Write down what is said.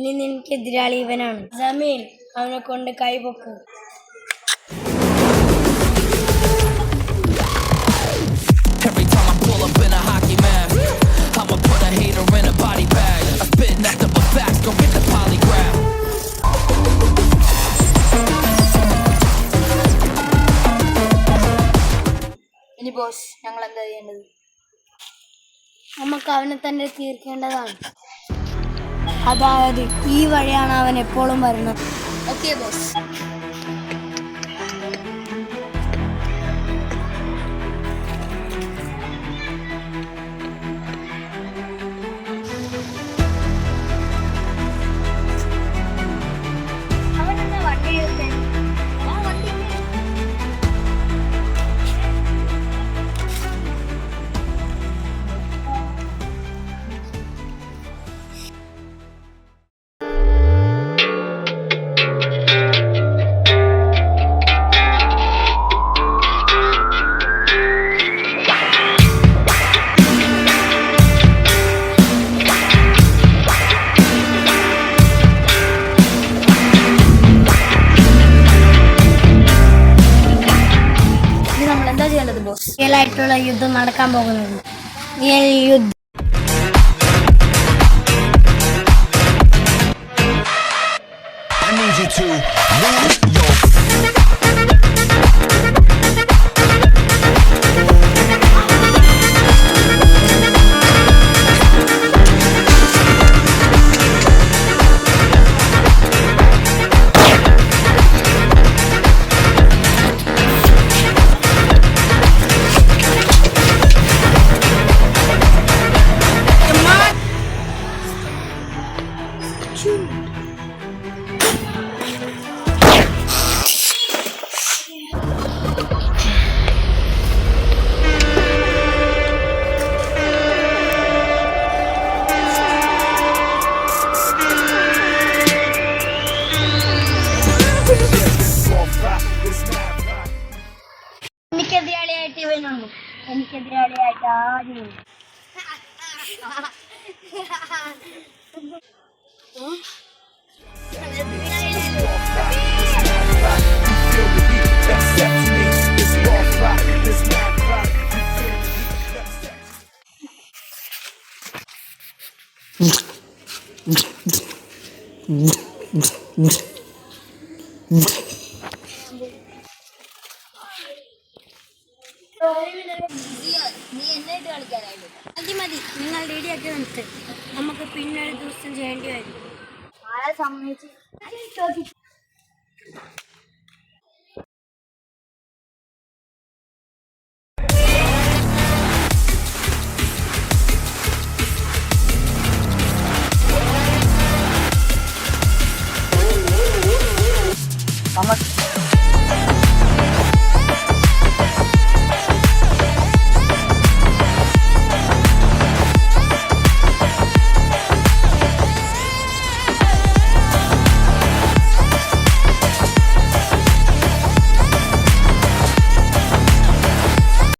ഇനി നിനക്ക് എതിരാളി ഇവനാണ്. ജമീൽ, അവനെ കൊണ്ട് കൈപൊക്ക്. ഇനി ബോസ്, ഞങ്ങൾ എന്താ ചെയ്യേണ്ടത്? നമുക്ക് അവനെ തന്നെ തീർക്കേണ്ടതാണ്. അതായത് ഈ വഴിയാണ് അവൻ എപ്പോഴും വരുന്നത്. Okay boss. റിയലായിട്ടുള്ള യുദ്ധം നടക്കാൻ പോകുന്നുണ്ട്. റിയൽ യുദ്ധം. എനിക്കെതിരാളിയായിട്ട് ഇവനുണ്ട്. എനിക്കെതിരാളിയായിട്ട് ആരുമില്ല. നീ എന്നായിട്ട് കളിക്കാനായിട്ട്? മതി മതി, നിങ്ങൾ റെഡിയാക്കി നിർത്ത്. നമുക്ക് പിന്നെ ഒരു ദിവസം ചെയ്യേണ്ടി വരും. ആരെ സമ്മതിച്ചു?